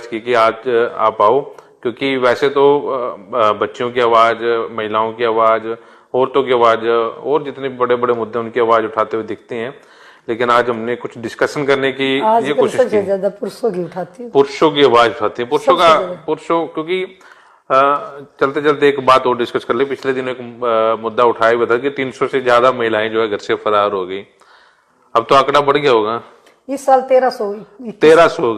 कि आज आप आओ, क्योंकि वैसे तो बच्चियों की आवाज, महिलाओं की आवाज, औरतों की आवाज और जितने बड़े बड़े मुद्दे उनकी आवाज उठाते हुए दिखते हैं, लेकिन आज हमने कुछ डिस्कशन करने की ये कोशिश की। सबसे ज्यादा पुरुषों की उठाती है, पुरुषों की आवाज उठाती है, पुरुषों क्योंकि चलते चलते एक बात और डिस्कस कर ले। पिछले दिन एक मुद्दा उठाया हुआ था कि 300 से ज्यादा महिलाएं जो है घर से फरार हो गई। अब तो आंकड़ा बढ़ गया होगा, इस साल 1300 हो गई। 1300 हो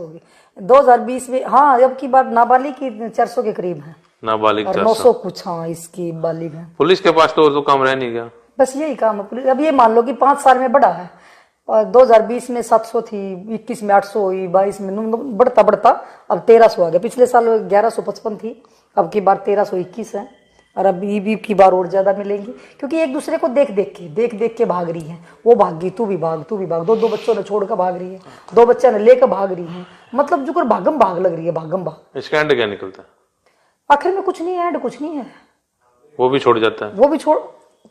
गई 2020 में। हाँ, अब की बात नाबालिग की 400 के करीब है, नाबालिग और 900 कुछ। हाँ, इसकी बालिग है। पुलिस के पास तो और तो काम रह नहीं गया, बस यही काम है पुलिस। अब ये मान लो कि 5 साल में बढ़ा है, और 2020 में 700 थी, 21 में 800 हुई, 22 में बढ़ता बढ़ता अब 1300 आ गया। पिछले साल 1155 थी, अब की बार 1321 है, और अब भी की बार और ज्यादा मिलेंगी, क्योंकि एक दूसरे को देख देख के भाग रही है। वो भाग गई, तू भी भाग, तू भी भाग। दो बच्चों ने छोड़कर भाग रही है, 2 बच्चे ने लेकर भाग रही है। मतलब जो कर भागम भाग लग रही है, भागम भाग। इसका एंड क्या निकलता है? आखिर में कुछ नहीं है, एंड कुछ नहीं है। वो भी छोड़ जाता है, वो भी छोड़,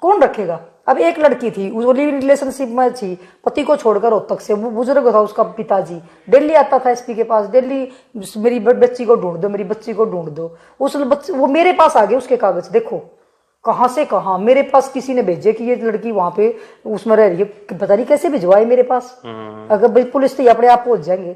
कौन रखेगा? अब एक लड़की थी, वो रिलेशनशिप में थी, पति को छोड़कर रोहतक से, वो बुजुर्ग था उसका पिताजी, डेली आता था एसपी के पास, डेली मेरी बच्ची को ढूंढ दो, मेरी बच्ची को ढूंढ दो। उस बच्चे, वो मेरे पास आ गए, उसके कागज देखो कहां से कहां मेरे पास किसी ने भेजे कि ये लड़की वहां पे उसमें रह रही है। पता नहीं कैसे भिजवाए मेरे पास। अगर भाई पुलिस तो अपने आप पहुंच जाएंगे।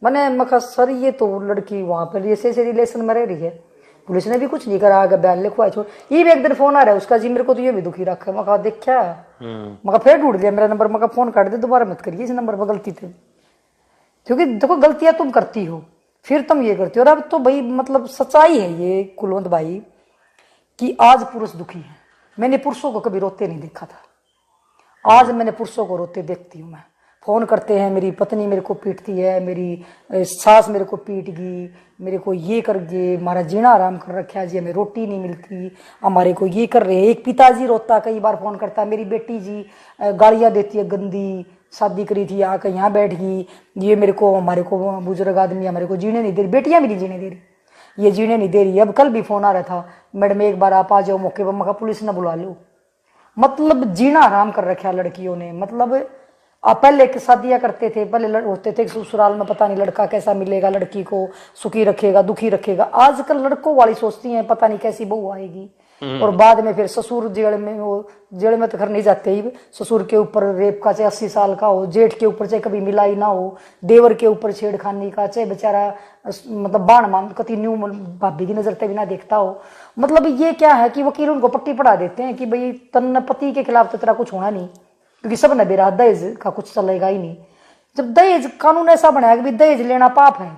मैंने मखा सर ये तो लड़की वहां पर ऐसे रिलेशन में रह रही है, पुलिस ने भी कुछ नहीं करा, आगे बयान लिखवाए छोड़। ये भी एक दिन फोन आ रहा है उसका, जी मेरे को तो ये भी दुखी रखा है। मैं देखा, मैं फिर ढूंढ लिया मेरा नंबर, मैं फोन काट दे, दोबारा मत करिए इस नंबर पर, गलती थे। क्योंकि देखो गलतियां तुम करती हो, फिर तुम ये करती हो। और अब तो भाई मतलब सच्चाई है ये कुलवंत भाई, कि आज पुरुष दुखी है। मैंने पुरुषों को कभी रोते नहीं देखा था, आज मैंने पुरुषों को रोते देखती हूँ। मैं फोन करते हैं, मेरी पत्नी मेरे को पीटती है, मेरी सास मेरे को पीट गई, मेरे को ये कर गए, हमारा जीना आराम कर रखा है जी, हमें रोटी नहीं मिलती, हमारे को ये कर रहे हैं। एक पिताजी रोता, कई बार फोन करता है, मेरी बेटी जी गालियां देती है गंदी, शादी करी थी आकर यहाँ बैठ गई, ये मेरे को, हमारे को बुजुर्ग आदमी हमारे को जीने नहीं दे रही, बेटियां भी नहीं जीने दे रही, ये जीने नहीं दे रही। अब कल भी फोन आ रहा था, मैडम एक बार आप आ जाओ मौके पर। मैं पुलिस ने बुला लो। मतलब जीना आराम कर रखा लड़कियों ने। मतलब आप पहले शादियां करते थे, पहले होते थे ससुराल में पता नहीं लड़का कैसा मिलेगा, लड़की को सुखी रखेगा दुखी रखेगा। आजकल लड़कों वाली सोचती हैं पता नहीं कैसी बहू आएगी, और बाद में फिर ससुर जेल में, वो जेल में तो घर नहीं जाते ही, ससुर के ऊपर रेप का चाहे 80 साल का हो, जेठ के ऊपर चाहे कभी मिलाई ना हो, देवर के ऊपर छेड़खानी का, चाहे बेचारा मतलब बाण मान कति न्यू भाभी की नजर तक भी ना देखता हो। मतलब ये क्या है कि वकील उनको पट्टी पढ़ा देते हैं कि भाई तन पति के खिलाफ तो तेरा कुछ होना नहीं, क्योंकि सब ने बेरा दहेज का कुछ चलेगा ही नहीं। जब दहेज कानून ऐसा बनाया कि दहेज लेना पाप है,